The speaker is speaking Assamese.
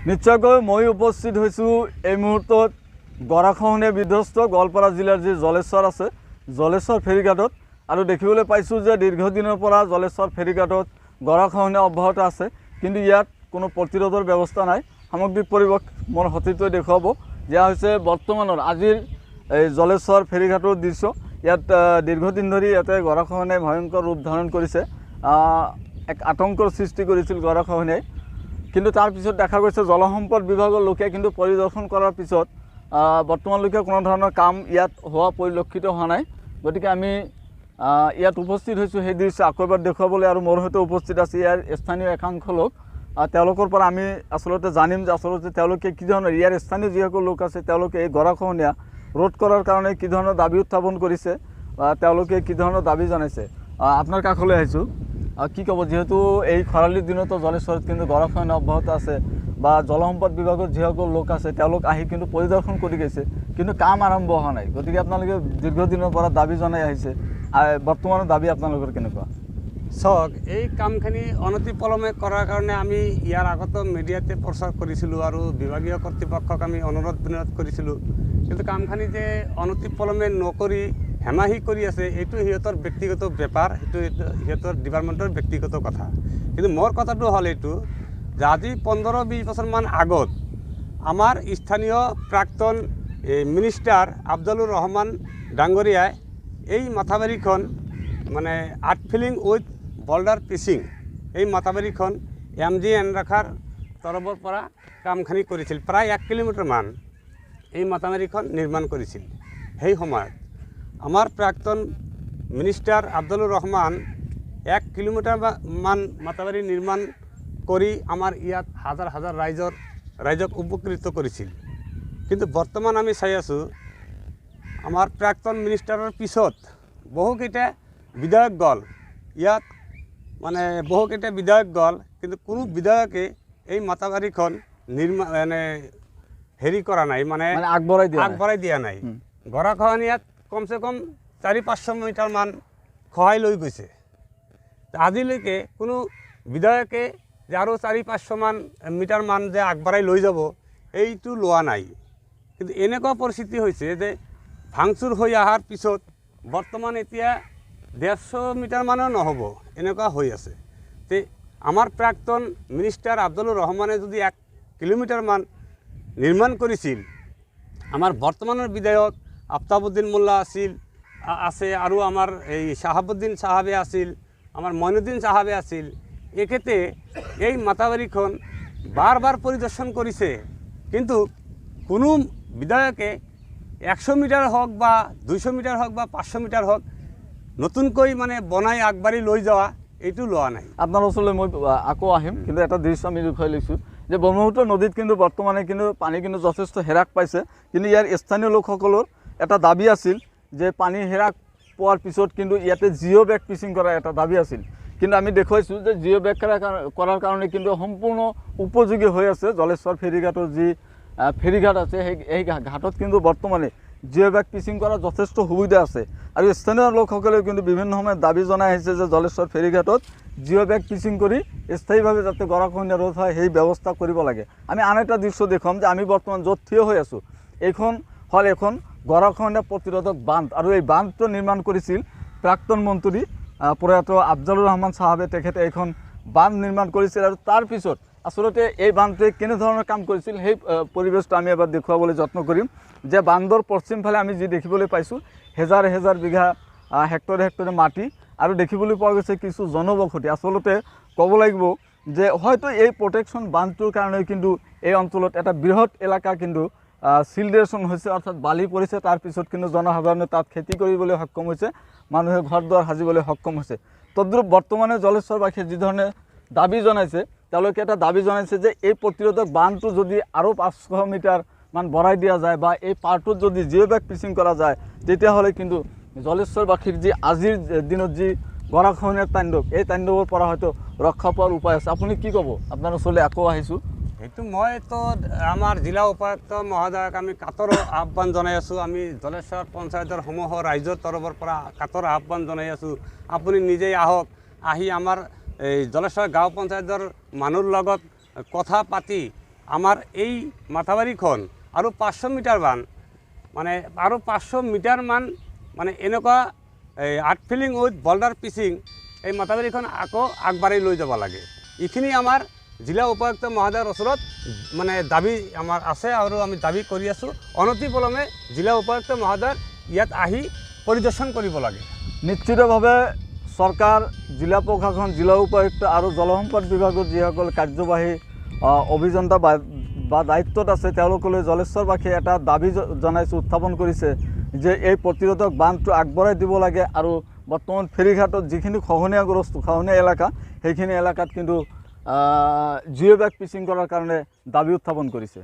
নিশ্চয়কৈ মই উপস্থিত হৈছোঁ এই মুহূৰ্তত গৰাখহনীয়া বিধ্বস্ত গোৱালপাৰা জিলাৰ যি জলেশ্বৰ আছে জলেশ্বৰ ফেৰীঘাটত আৰু দেখিবলৈ পাইছোঁ যে দীৰ্ঘদিনৰ পৰা জলেশ্বৰ ফেৰীঘাটত গৰাখহনীয়া অব্যাহত আছে, কিন্তু ইয়াত কোনো প্ৰতিৰোধৰ ব্যৱস্থা নাই। সামগ্ৰিক পৰিৱেশ মোৰ সতীৰ্থই দেখুৱাব দিয়া হৈছে বৰ্তমানৰ আজিৰ এই জলেশ্বৰ ফেৰীঘাটৰ দৃশ্য। ইয়াত দীৰ্ঘদিন ধৰি ইয়াতে গৰাখহনীয়াই ভয়ংকৰ ৰূপ ধাৰণ কৰিছে, এক আতংকৰ সৃষ্টি কৰিছিল গৰাখহনীয়াই। কিন্তু তাৰ পিছত দেখা গৈছে জলসম্পদ বিভাগৰ লোকে কিন্তু পৰিদৰ্শন কৰাৰ পিছত বৰ্তমানলৈকে কোনো ধৰণৰ কাম ইয়াত হোৱা পৰিলক্ষিত হোৱা নাই। গতিকে আমি ইয়াত উপস্থিত হৈছোঁ সেই দৃশ্য আকৌ এবাৰ দেখুৱাবলৈ, আৰু মোৰ সৈতে উপস্থিত আছে ইয়াৰ স্থানীয় একাংশ লোক। তেওঁলোকৰ পৰা আমি আচলতে জানিম যে আচলতে তেওঁলোকে কি ধৰণৰ, ইয়াৰ স্থানীয় যিসকল লোক আছে তেওঁলোকে এই গৰাখহনীয়া ৰোধ কৰাৰ কাৰণে কি ধৰণৰ দাবী উত্থাপন কৰিছে, তেওঁলোকে কি ধৰণৰ দাবী জনাইছে। আপোনাৰ কাষলৈ আহিছোঁ, কি ক'ব, যেহেতু এই খৰালিৰ দিনতো জলেশ্বৰত কিন্তু গৰাখহনীয়া অব্যাহত আছে বা জলসম্পদ বিভাগৰ যিসকল লোক আছে তেওঁলোক আহি কিন্তু পৰিদৰ্শন কৰি গৈছে, কিন্তু কাম আৰম্ভ হোৱা নাই। গতিকে আপোনালোকে দীৰ্ঘদিনৰ পৰা দাবী জনাই আহিছে, বৰ্তমানৰ দাবী আপোনালোকৰ কেনেকুৱা? চাওক, এই কামখিনি অনতিপলমে কৰাৰ কাৰণে আমি ইয়াৰ আগতো মিডিয়াতে প্ৰচাৰ কৰিছিলোঁ আৰু বিভাগীয় কৰ্তৃপক্ষক আমি অনুৰোধ বিনোধ কৰিছিলোঁ, কিন্তু কামখিনি যে অনতিপলমে নকৰি হেমাহি কৰি আছে এইটো সিহঁতৰ ব্যক্তিগত বেপাৰ, সেইটো সিহঁতৰ ডিপাৰ্টমেণ্টৰ ব্যক্তিগত কথা। কিন্তু মোৰ কথাটো হ'ল এইটো যে আজি 15-20 বছৰমান আগত আমাৰ স্থানীয় প্ৰাক্তন মিনিষ্টাৰ আফজলুৰ ৰহমান ডাঙৰীয়াই এই মাথাবাৰীখন মানে earth filling with boulder pitching এই মাথাবাৰীখন MGN ৰাখাৰ তৰফৰ পৰা কামখিনি কৰিছিল। প্ৰায় 1 কিলোমিটাৰমান এই মাথাবাৰীখন নিৰ্মাণ কৰিছিল। সেই সময়ত আমাৰ প্ৰাক্তন মিনিষ্টাৰ আফজলুৰ ৰহমান 1 কিলোমিটাৰমান মাথাবাৰী নিৰ্মাণ কৰি আমাৰ ইয়াত হাজাৰ হাজাৰ ৰাইজক উপকৃত কৰিছিল। কিন্তু বৰ্তমান আমি চাই আছোঁ আমাৰ প্ৰাক্তন মিনিষ্টাৰৰ পিছত বহুকেইটা বিধায়ক গ'ল, ইয়াত মানে বহুকেইটা বিধায়ক গ'ল, কিন্তু কোনো বিধায়কে এই মাথাবাৰীখন মানে হেৰি কৰা নাই, মানে আগবঢ়াই দিয়া নাই। গৰাখহনীয়াত কমচে কম 400-500 মিটাৰমান খহাই লৈ গৈছে। আজিলৈকে কোনো বিধায়কে যে আৰু 400-500 মিটাৰমান যে আগবঢ়াই লৈ যাব এইটো লোৱা নাই। কিন্তু এনেকুৱা পৰিস্থিতি হৈছে যে ভাংচুৰ হৈ অহাৰ পিছত বৰ্তমান এতিয়া 150 মিটাৰমানো নহ'ব, এনেকুৱা হৈ আছে। তে আমাৰ প্ৰাক্তন মিনিষ্টাৰ আফজলুৰ ৰহমানে যদি 1 কিলোমিটাৰমান নিৰ্মাণ কৰিছিল, আমাৰ বৰ্তমানৰ বিধায়ক আফতাবুদ্দিন মোল্লা আছে আৰু আমাৰ এই শাহাবুদ্দিন চাহাবে আছিল, আমাৰ মইনুদ্দিন চাহাবে আছিল, এখেতে এই মাথাবাৰীখন বাৰ পৰিদৰ্শন কৰিছে, কিন্তু কোনো বিধায়কে 100 মিটাৰ হওক বা 200 মিটাৰ হওক বা 500 মিটাৰ হওক নতুনকৈ মানে বনাই আগবাঢ়ি লৈ যোৱা এইটো লোৱা নাই। আপোনাৰ ওচৰলৈ মই আকৌ আহিম, কিন্তু এটা দৃশ্য আমি দেখুৱাই লৈছোঁ যে ব্ৰহ্মপুত্ৰ নদীত কিন্তু বৰ্তমানে কিন্তু পানী কিন্তু যথেষ্ট হ্ৰাস পাইছে, কিন্তু ইয়াৰ স্থানীয় লোকসকলৰ এটা দাবী আছিল যে পানী হ্ৰাস পোৱাৰ পিছত কিন্তু ইয়াতে জিঅ' বেগ পিচিং কৰাৰ এটা দাবী আছিল। কিন্তু আমি দেখুৱাইছোঁ যে জিঅ' বেগ কৰাৰ কাৰণে কিন্তু সম্পূৰ্ণ উপযোগী হৈ আছে জলেশ্বৰ ফেৰীঘাটৰ যি ফেৰীঘাট আছে সেই ঘাটত কিন্তু বৰ্তমানে জিঅ' বেগ পিচিং কৰাৰ যথেষ্ট সুবিধা আছে। আৰু স্থানীয় লোকসকলেও কিন্তু বিভিন্ন সময়ত দাবী জনাই আহিছে যে জলেশ্বৰ ফেৰীঘাটত জিঅ' বেগ পিচিং কৰি স্থায়ীভাৱে যাতে গৰাখহনীয়া ৰোধ হয় সেই ব্যৱস্থা কৰিব লাগে। আমি আন এটা দৃশ্য দেখুৱাম যে আমি বৰ্তমান য'ত থিয় হৈ আছোঁ এইখন হ'ল এখন গৰাখহনীয়া প্ৰতিৰোধক বান্ধ, আৰু এই বান্ধটো নিৰ্মাণ কৰিছিল প্ৰাক্তন মন্ত্ৰী প্ৰয়াত আফজলুৰ ৰহমান চাহাবে। তেখেতে এইখন বান্ধ নিৰ্মাণ কৰিছিল, আৰু তাৰপিছত আচলতে এই বান্ধটোৱে কেনেধৰণৰ কাম কৰিছিল সেই পৰিৱেশটো আমি এবাৰ দেখুৱাবলৈ যত্ন কৰিম। যে বান্ধৰ পশ্চিম ফালে আমি যি দেখিবলৈ পাইছোঁ হেজাৰ বিঘা হেক্টৰে মাটি, আৰু দেখিবলৈ পোৱা গৈছে কিছু জনবসতি। আচলতে ক'ব লাগিব যে হয়তো এই প্ৰটেকশ্যন বান্ধটোৰ কাৰণে কিন্তু এই অঞ্চলত এটা বৃহৎ এলেকা কিন্তু চিলড্ৰেশ্যন হৈছে, অৰ্থাৎ বালি পৰিছে, তাৰপিছত কিন্তু জনসাধাৰণে তাত খেতি কৰিবলৈ সক্ষম হৈছে, মানুহে ঘৰ দুৱাৰ সাজিবলৈ সক্ষম হৈছে। তদ্ৰূপ বৰ্তমানে জলেশ্বৰবাসীয়ে যি ধৰণে দাবী জনাইছে, তেওঁলোকে এটা দাবী জনাইছে যে এই প্ৰতিৰোধক বান্ধটো যদি আৰু 500 মিটাৰমান বঢ়াই দিয়া যায় বা এই পাৰটোত যদি জিঅ' বেগ পিচিং কৰা যায়, তেতিয়াহ'লে কিন্তু জলেশ্বৰবাসীৰ যি আজিৰ দিনত যি গৰাখহনীয়াৰ তাণ্ডৱ, এই তাণ্ডৱৰ পৰা হয়তো ৰক্ষা পোৱাৰ উপায় আছে। আপুনি কি ক'ব? আপোনাৰ ওচৰলৈ আকৌ আহিছোঁ। সেইটো মইতো আমাৰ জিলা উপায়ুক্ত মহোদয়ক আমি কাতৰ আহ্বান জনাই আছোঁ। আমি জলেশ্বৰ পঞ্চায়তৰ সমূহ ৰাইজৰ তৰফৰ পৰা কাতৰ আহ্বান জনাই আছোঁ, আপুনি নিজেই আহক, আহি আমাৰ এই জলেশ্বৰ গাঁও পঞ্চায়তৰ মানুহৰ লগত কথা পাতি আমাৰ এই মাথাবাৰীখন আৰু 500 মিটাৰ মান মানে আৰু 500 মিটাৰ মান মানে এনেকুৱা earth filling with boulder pitching এই মাথাবাৰীখন আকৌ আগবাঢ়ি লৈ যাব লাগে। এইখিনি আমাৰ জিলা উপায়ুক্ত মহোদয়ৰ ওচৰত মানে দাবী আমাৰ আছে আৰু আমি দাবী কৰি আছোঁ অনতিপলমে জিলা উপায়ুক্ত মহোদয় ইয়াত আহি পৰিদৰ্শন কৰিব লাগে। নিশ্চিতভাৱে চৰকাৰ, জিলা প্ৰশাসন, জিলা উপায়ুক্ত আৰু জলসম্পদ বিভাগৰ যিসকল কাৰ্যবাহী অভিযন্তা বা দায়িত্বত আছে তেওঁলোকলৈ জলেশ্বৰবাসীয়ে এটা দাবী জনাইছে, উত্থাপন কৰিছে যে এই প্ৰতিৰোধক বান্ধটো আগবঢ়াই দিব লাগে আৰু বৰ্তমান ফেৰীঘাটত যিখিনি খহনীয়া এলেকা সেইখিনি এলেকাত কিন্তু জিঅ' বেগ পিচিং কৰাৰ কাৰণে দাবী উত্থাপন কৰিছে।